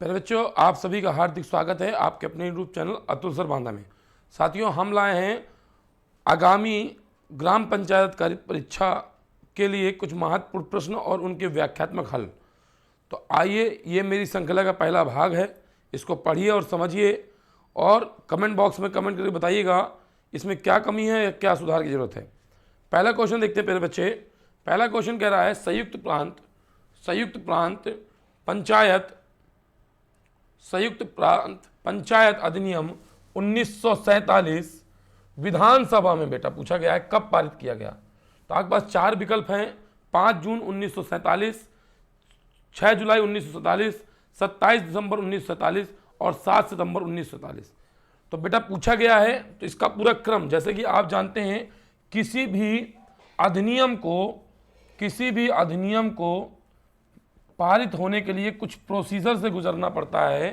प्यारे बच्चों, आप सभी का हार्दिक स्वागत है आपके अपने यूट्यूब चैनल अतुल सर बांधा में। साथियों, हम लाए हैं आगामी ग्राम पंचायत कार्य परीक्षा के लिए कुछ महत्वपूर्ण प्रश्न और उनके व्याख्यात्मक हल। तो आइए, ये मेरी श्रृंखला का पहला भाग है, इसको पढ़िए और समझिए और कमेंट बॉक्स में कमेंट करके बताइएगा इसमें क्या कमी है या क्या सुधार की जरूरत है। पहला क्वेश्चन देखते हैं प्यारे बच्चे। पहला क्वेश्चन कह रहा है संयुक्त प्रांत पंचायत अधिनियम 1947 विधानसभा में बेटा पूछा गया है, कब पारित किया गया। तो आपके पास चार विकल्प हैं: 5 जून 1947, 6 जुलाई 1947, 27 दिसंबर 1947 और 7 सितंबर 1947। तो बेटा पूछा गया है तो इसका पूरा क्रम, जैसे कि आप जानते हैं किसी भी अधिनियम को पारित होने के लिए कुछ प्रोसीजर से गुजरना पड़ता है।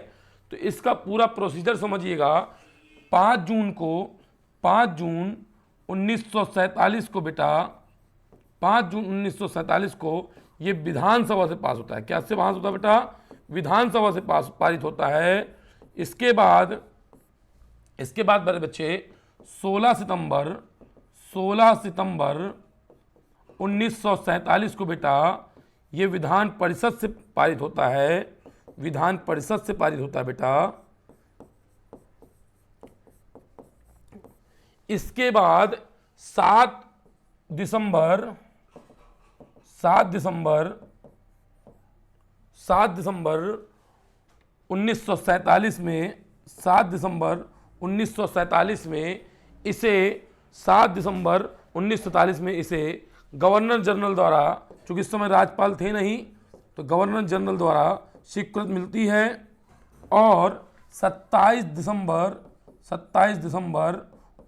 तो इसका पूरा प्रोसीजर समझिएगा। 5 जून 1947 को बेटा 5 जून 1947 को ये विधानसभा से पास होता है। क्या से पास होता है बेटा? विधानसभा से पारित होता है। इसके बाद मेरे बच्चे 16 सितंबर 1947 को बेटा ये विधान परिषद से पारित होता है। बेटा इसके बाद 7 दिसंबर 1947 में 7 दिसंबर 1947 में इसे 7 दिसंबर 1947 में इसे गवर्नर जनरल द्वारा, चूंकि इस समय राज्यपाल थे नहीं, तो गवर्नर जनरल द्वारा स्वीकृति मिलती है। और 27 दिसंबर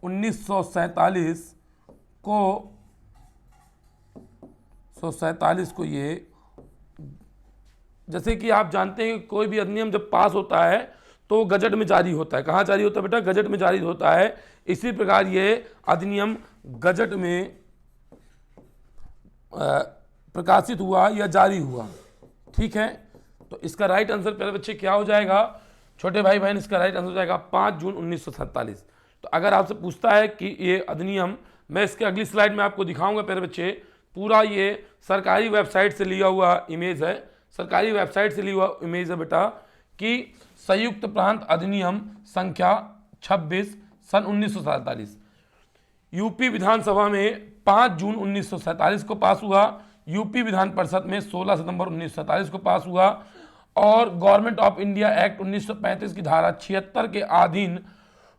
1947 को ये, जैसे कि आप जानते हैं कोई भी अधिनियम जब पास होता है तो गजट में जारी होता है। कहाँ जारी होता है बेटा? गजट में जारी होता है। इसी प्रकार ये अधिनियम गजट में प्रकाशित हुआ या जारी हुआ। ठीक है, तो इसका राइट आंसर प्यारे बच्चे क्या हो जाएगा छोटे भाई बहन? इसका राइट आंसर हो जाएगा 5 जून 1947। तो अगर आपसे पूछता है कि ये अधिनियम, मैं इसके अगली स्लाइड में आपको दिखाऊंगा प्यारे बच्चे, पूरा ये सरकारी वेबसाइट से लिया हुआ इमेज है। बेटा कि संयुक्त प्रांत अधिनियम संख्या 26 सन 1947 यूपी विधानसभा में 5 जून 1947 को पास हुआ। यूपी विधान परिषद में 16 सितंबर 1947 को पास हुआ। और गवर्नमेंट ऑफ इंडिया एक्ट 1935 की धारा 76 के अधीन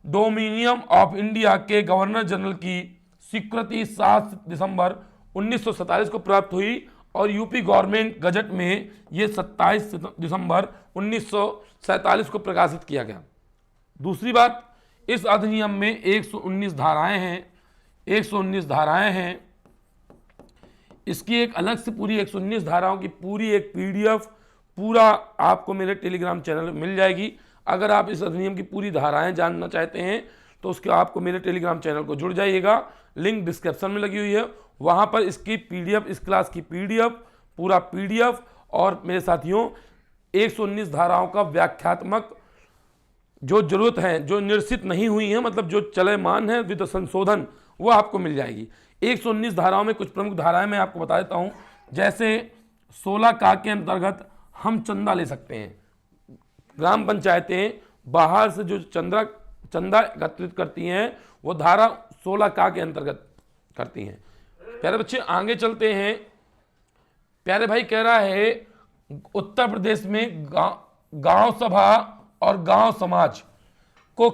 डोमिनियन ऑफ इंडिया के गवर्नर जनरल की स्वीकृति 7 दिसंबर 1947 को प्राप्त हुई। और यूपी गवर्नमेंट गजट में ये 27 दिसंबर 1947 को प्रकाशित किया गया। दूसरी बात, इस अधिनियम में 119 धाराएं हैं। इसकी एक अलग से पूरी 119 धाराओं की पूरी एक पीडीएफ पूरा आपको मेरे टेलीग्राम चैनल में मिल जाएगी। अगर आप इस अधिनियम की पूरी धाराएं जानना चाहते हैं तो उसके आपको मेरे टेलीग्राम चैनल को जुड़ जाइएगा, लिंक डिस्क्रिप्शन में लगी हुई है। वहां पर इसकी पीडीएफ, इस क्लास की पीडीएफ, पूरा पीडीएफ और मेरे साथियों 119 धाराओं का व्याख्यात्मक जो जरूरत है, जो निर्सित नहीं हुई है, मतलब जो चलमान है विद संशोधन, वो आपको मिल जाएगी। 119 धाराओं में कुछ प्रमुख धाराएं मैं आपको बता देता हूं। जैसे 16 का के अंतर्गत हम चंदा ले सकते हैं। ग्राम पंचायतें बाहर से जो चंदा एकत्रित करती हैं वो धारा 16 का के अंतर्गत करती हैं। प्यारे बच्चे आगे चलते हैं। प्यारे भाई कह रहा है उत्तर प्रदेश में गांव सभा और गांव समाज को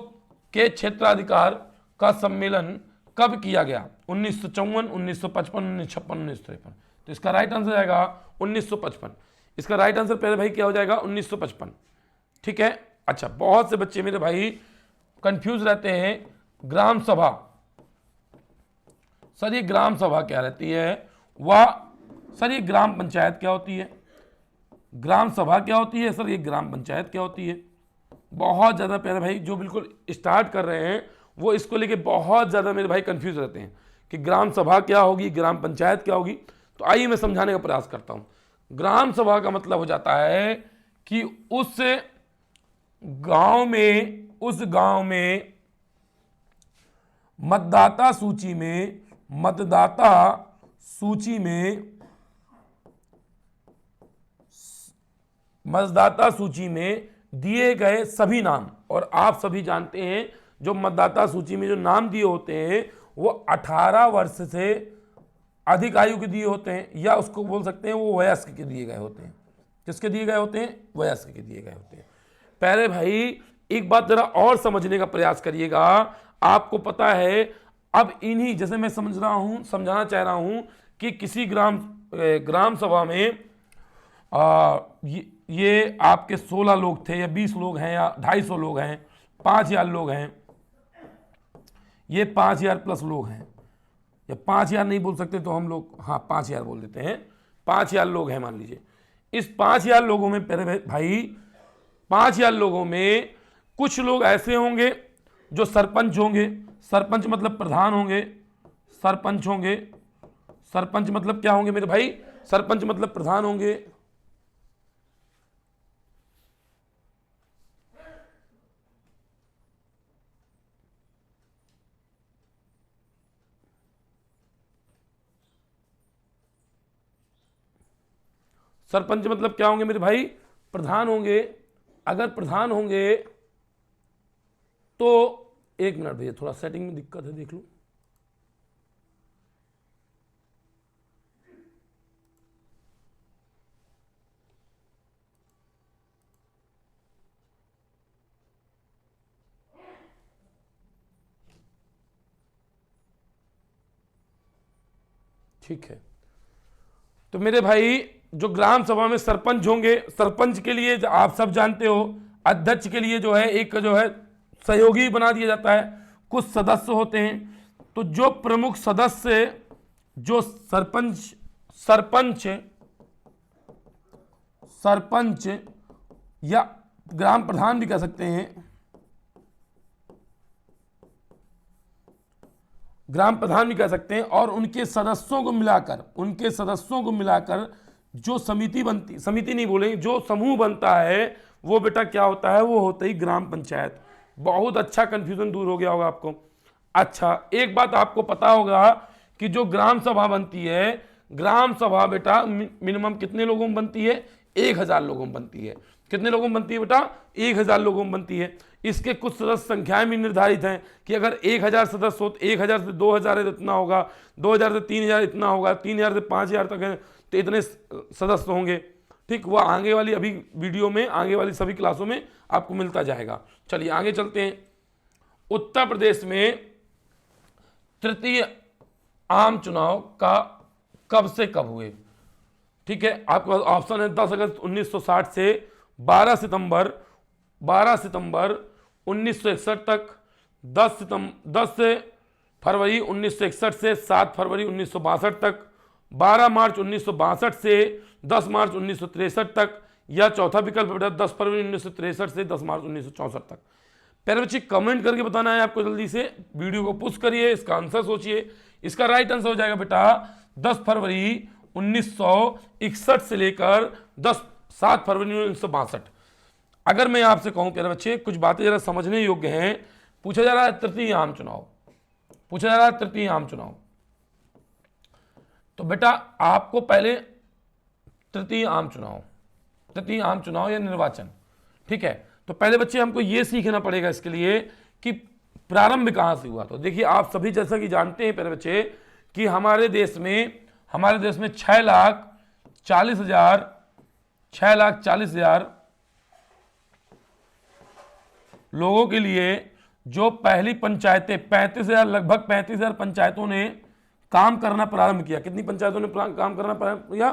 के क्षेत्राधिकार का सम्मेलन कब किया गया? 1954, 1955, 1956, 1953। तो इसका राइट आंसर जाएगा 1955। इसका राइट आंसर प्यारे भाई क्या हो जाएगा? 1955। ठीक है। अच्छा, बहुत से बच्चे मेरे भाई कंफ्यूज रहते हैं। ग्राम सभा, सर ये ग्राम सभा क्या रहती है? सर ये ग्राम पंचायत क्या होती है? ग्राम सभा क्या होती है? सर ये ग्राम पंचायत क्या होती है? बहुत ज़्यादा प्यारे भाई जो बिल्कुल स्टार्ट कर रहे हैं वो इसको लेके बहुत ज़्यादा मेरे भाई कंफ्यूज रहते हैं कि ग्राम सभा क्या होगी, ग्राम पंचायत क्या होगी। तो आइए मैं समझाने का प्रयास करता हूँ। ग्राम सभा का मतलब हो जाता है कि उस गांव में, उस गांव में मतदाता सूची में, मतदाता सूची में, मतदाता सूची में दिए गए सभी नाम, और आप सभी जानते हैं जो मतदाता सूची में जो नाम दिए होते हैं वो 18 वर्ष से अधिक आयु के दिए होते हैं, या उसको बोल सकते हैं वो वयस्क के दिए गए होते हैं। किसके दिए गए होते हैं? वयस्क के दिए गए होते हैं। पहले भाई एक बात जरा और समझने का प्रयास करिएगा। आपको पता है अब इन्हीं, जैसे मैं समझाना चाह रहा हूं कि किसी ग्राम सभा में ये आपके 16 लोग थे, या 20 लोग हैं, या 250 लोग हैं, 5000 लोग हैं, ये 5000 प्लस लोग हैं, या 5000 नहीं बोल सकते तो हम लोग 5000 बोल देते हैं। 5000 लोग हैं मान लीजिए। इस 5000 लोगों में पहले भाई 5000 लोगों में कुछ लोग ऐसे होंगे जो सरपंच होंगे। सरपंच मतलब प्रधान होंगे, सरपंच होंगे। सरपंच मतलब क्या होंगे मेरे भाई? सरपंच मतलब प्रधान होंगे। सरपंच मतलब क्या होंगे मेरे भाई? प्रधान होंगे। अगर प्रधान होंगे तो एक मिनट भैया, थोड़ा सेटिंग में दिक्कत है, देख लो। ठीक है, तो मेरे भाई जो ग्राम सभा में सरपंच होंगे, सरपंच के लिए आप सब जानते हो अध्यक्ष के लिए जो है एक जो है सहयोगी बना दिया जाता है, कुछ सदस्य होते हैं। तो जो प्रमुख सदस्य, जो सरपंच या ग्राम प्रधान भी कह सकते हैं, ग्राम प्रधान भी कह सकते हैं, और उनके सदस्यों को मिलाकर जो समिति नहीं बोलेंगे, जो समूह बनता है वो बेटा क्या होता है? वो होता ही ग्राम पंचायत। बहुत अच्छा कंफ्यूजन दूर हो गया होगा आपको। अच्छा, एक बात आपको पता होगा कि जो ग्राम सभा बनती है, ग्राम सभा बेटा मिनिमम कितने लोगों में बनती है? 1000 लोगों में बनती है। कितने लोगों में बनती है बेटा? 1000 लोगों में बनती है। इसके कुछ सदस्य संख्याएं भी निर्धारित हैं कि अगर 1000 सदस्य हो तो 1000 से 2000 इतना होगा, 2000 से 3000 इतना होगा, 3000 से 5000 तक है तो इतने सदस्य होंगे। ठीक, वह आगे वाली अभी वीडियो में, आगे वाली सभी क्लासों में आपको मिलता जाएगा। चलिए आगे चलते हैं। उत्तर प्रदेश में तृतीय आम चुनाव का कब से कब हुए? ठीक है, आपके पास ऑप्शन है 10 अगस्त 1960 से 12 सितंबर 1961 तक, 10 फरवरी 1961 से 7 फरवरी 1962 तक, 12 मार्च 1962 से 10 मार्च 1963 तक, या चौथा विकल्प बेटा 10 फरवरी 1963 से 10 मार्च 1964 तक। पहले बच्चे कमेंट करके बताना है आपको, जल्दी से वीडियो को पुश करिए, इसका आंसर सोचिए। इसका राइट आंसर हो जाएगा बेटा 10 फरवरी 1961 से लेकर 7 फरवरी 1962। अगर मैं आपसे कहूं प्यारे बच्चे, कुछ बातें जरा समझने योग्य हैं। पूछा जा रहा है तृतीय आम चुनाव, तो बेटा आपको पहले तृतीय आम चुनाव या निर्वाचन, ठीक है, तो पहले बच्चे हमको यह सीखना पड़ेगा इसके लिए कि प्रारंभ कहां से हुआ। तो देखिए आप सभी जैसा कि जानते हैं प्यारे बच्चे कि हमारे देश में 6,40,000 लोगों के लिए जो पहली पंचायतें 35,000, लगभग 35,000 पंचायतों ने काम करना प्रारंभ किया। कितनी पंचायतों ने काम करना प्रारंभ किया?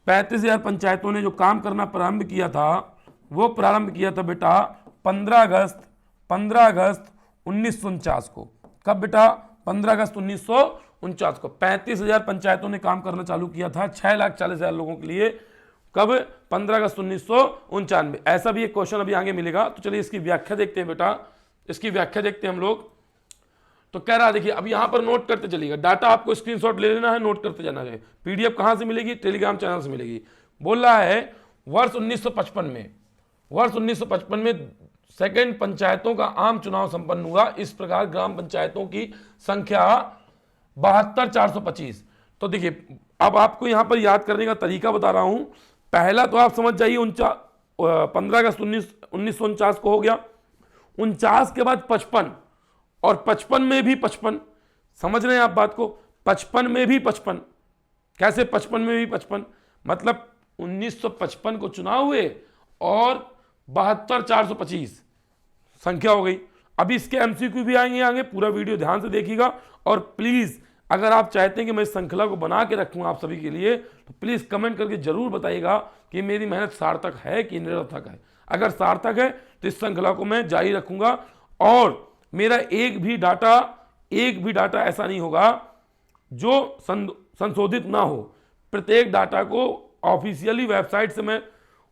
35,000 पंचायतों ने जो काम करना प्रारंभ किया था वो प्रारंभ किया था बेटा 15 अगस्त 1949 को। कब बेटा? 15 अगस्त 1949 को 35,000 पंचायतों ने काम करना चालू किया था 6,40,000 लोगों के लिए। कब? 15 अगस्त 1999। ऐसा भी एक क्वेश्चन अभी आगे मिलेगा, तो चलिए इसकी व्याख्या देखते हैं बेटा, इसकी व्याख्या देखते हैं हम लोग। तो कह रहा देखिए, अब यहां पर नोट करते चलिएगा, डाटा आपको स्क्रीनशॉट ले लेना है, नोट करते जाना है। पीडीएफ कहां से मिलेगी? टेलीग्राम चैनल से मिलेगी। बोल रहा है वर्ष 1955 में, वर्ष 1955 में सेकंड पंचायतों का आम चुनाव संपन्न हुआ। इस प्रकार ग्राम पंचायतों की संख्या 72,425। तो देखिए अब आपको यहां पर याद करने का तरीका बता रहा हूं। पहला तो आप समझ जाइए 15 अगस्त 1949 को हो गया। 49 के बाद 55, और 55 में भी 55, समझ रहे हैं आप बात को, 55 में भी 55, कैसे 55 में भी 55, मतलब 1955 को चुनाव हुए और 72,425 संख्या हो गई। अभी इसके एमसीक्यू भी आएंगे आगे, पूरा वीडियो ध्यान से देखिएगा। और प्लीज अगर आप चाहते हैं कि मैं इस श्रृंखला को बना के रखूं आप सभी के लिए, तो प्लीज कमेंट करके जरूर बताइएगा कि मेरी मेहनत सार्थक है कि निरर्थक है। अगर सार्थक है तो इस श्रृंखला को मैं जारी रखूंगा, और मेरा एक भी डाटा ऐसा नहीं होगा जो संशोधित ना हो। प्रत्येक डाटा को ऑफिशियली वेबसाइट से मैं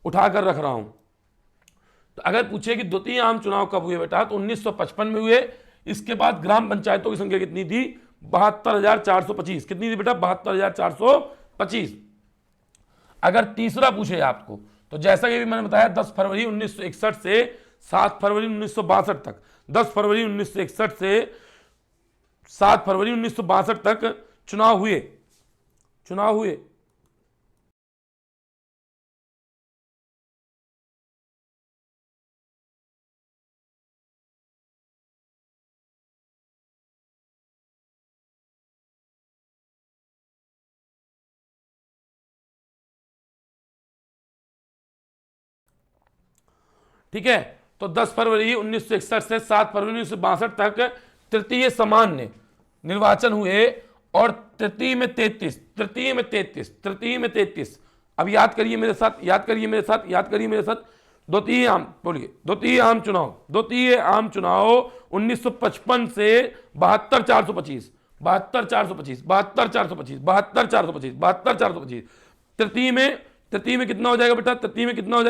उठाकर रख रहा हूं। तो अगर पूछे कि द्वितीय आम चुनाव कब हुए बेटा, तो 1955 में हुए। इसके बाद ग्राम पंचायतों की संख्या कितनी थी? 72,425। कितनी थी बेटा? 72,425। अगर तीसरा पूछे आपको, तो जैसा कि मैंने बताया 10 फरवरी 1961 से 7 फरवरी 1962 तक, 10 फरवरी 1961 से 7 फरवरी 1962 तक चुनाव हुए। ठीक है, तो 10 फरवरी 1961 से 7 फरवरी 1962 तक तृतीय सामान्य निर्वाचन हुए, और तृतीय में 33। अब याद करिए मेरे साथ, द्वितीय आम बोलिए, द्वितीय आम चुनाव 1955 से 72,425। तृतीय में कितना हो जाएगा बेटा?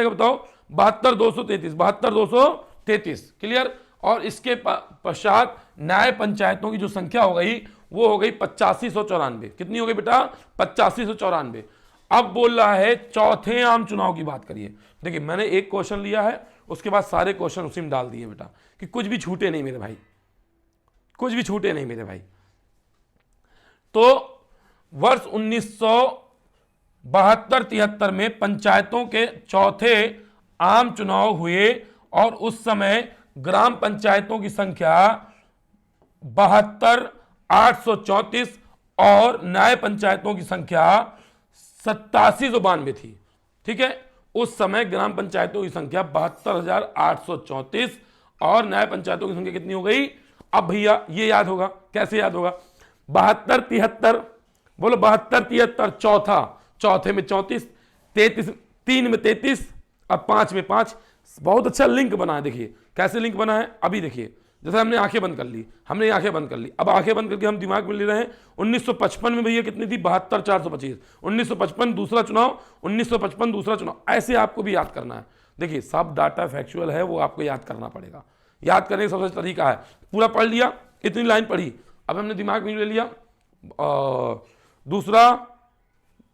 बताओ? 72,233। क्लियर? और इसके पश्चात न्याय पंचायतों की जो संख्या हो गई वो हो गई 85,194। कितनी हो गई बेटा? 85,194। अब बोल रहा है चौथे आम चुनाव की बात करिए। देखिए मैंने एक क्वेश्चन लिया है, उसके बाद सारे क्वेश्चन उसी में डाल दिए बेटा, कि कुछ भी छूटे नहीं मेरे भाई, तो वर्ष 1972-73 में पंचायतों के चौथे आम चुनाव हुए, और उस समय ग्राम पंचायतों की संख्या 72,834 और न्याय पंचायतों की संख्या 87,192 थी। ठीक है, उस समय ग्राम पंचायतों की संख्या 72,834 और न्याय पंचायतों की संख्या कितनी हो गई? अब भैया ये याद होगा, कैसे याद होगा? 72-73, बोलो 72-73, चौथे में 34, 3 में 33 और 5 में 5। बहुत अच्छा लिंक बना है। देखिए कैसे लिंक बना है, अभी देखिए। जैसे हमने आंखें बंद कर ली, अब आंखें बंद करके हम दिमाग में ले रहे हैं 1955 में भैया कितनी थी? 72,425। 1955 दूसरा चुनाव, 1955 दूसरा चुनाव, ऐसे आपको भी याद करना है। देखिए सब डाटा फैक्चुअल है, वो आपको याद करना पड़ेगा। याद करने का सबसे तरीका है, पूरा पढ़ लिया, इतनी लाइन पढ़ी, अब हमने दिमाग में ले लिया।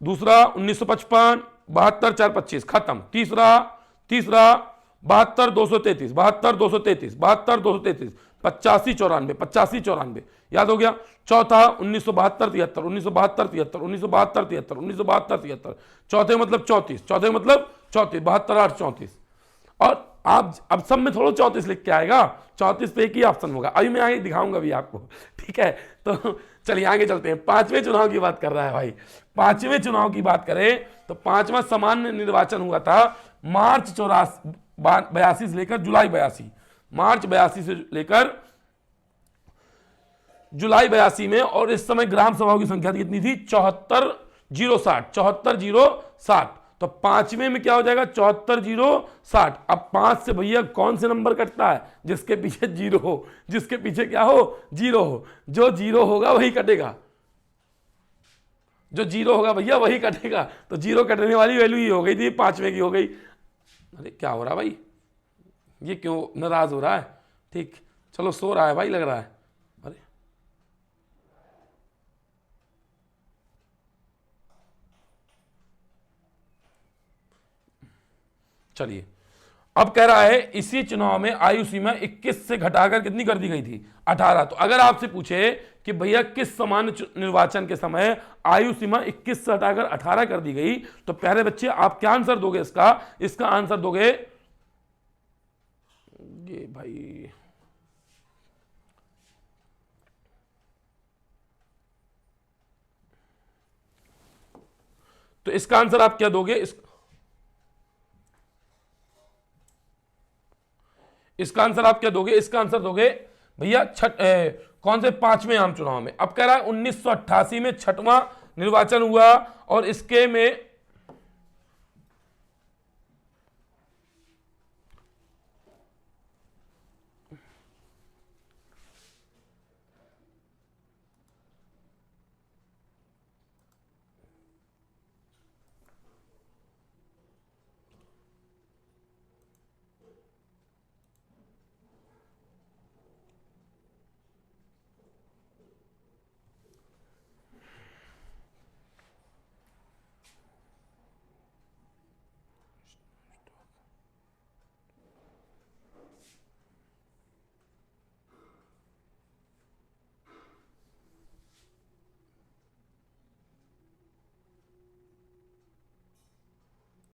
दूसरा 1955, 72,425 खत्म। तीसरा 72,233, 85,94 याद हो गया। चौथा 1972-73, चौथे मतलब 34, 72,834। और आप अब सब में थोड़ा 34 लिख के आएगा, 34 पे एक ही ऑप्शन होगा। अभी मैं आगे दिखाऊंगा भी आपको। ठीक है, तो चलिए आगे चलते हैं। पांचवें चुनाव की बात कर रहा है भाई। पांचवें चुनाव की बात करें तो पांचवा सामान्य निर्वाचन हुआ था मार्च 82 से लेकर जुलाई 82, मार्च 82 से लेकर जुलाई 82 में। और इस समय ग्राम सभाओं की संख्या कितनी थी? 74,060। तो पांचवें में क्या हो जाएगा? 74,060। अब 5 से भैया कौन से नंबर कटता है? जिसके पीछे जीरो हो, जिसके पीछे क्या हो? जीरो हो। जो जीरो होगा वही कटेगा, जो जीरो होगा भैया वही कटेगा। तो जीरो कटने वाली वैल्यू ही हो गई थी, पांचवें की हो गई। अरे क्या हो रहा भाई, ये क्यों नाराज हो रहा है? ठीक, चलो सो रहा है भाई, लग रहा है। अरे चलिए अब कह रहा है इसी चुनाव में आयु सीमा 21 से घटाकर कितनी कर दी गई थी, 18। तो अगर आपसे पूछे कि भैया किस सामान्य निर्वाचन के समय आयु सीमा 21 से हटाकर 18 कर दी गई, तो प्यारे बच्चे आप क्या आंसर दोगे इसका आंसर दोगे ये भाई, तो इसका आंसर आप क्या दोगे, इसका आंसर आप क्या दोगे, इसका आंसर दोगे भैया कौन से 5वें आम चुनाव में। अब कह रहा है 1988 में 6वां निर्वाचन हुआ और इसके में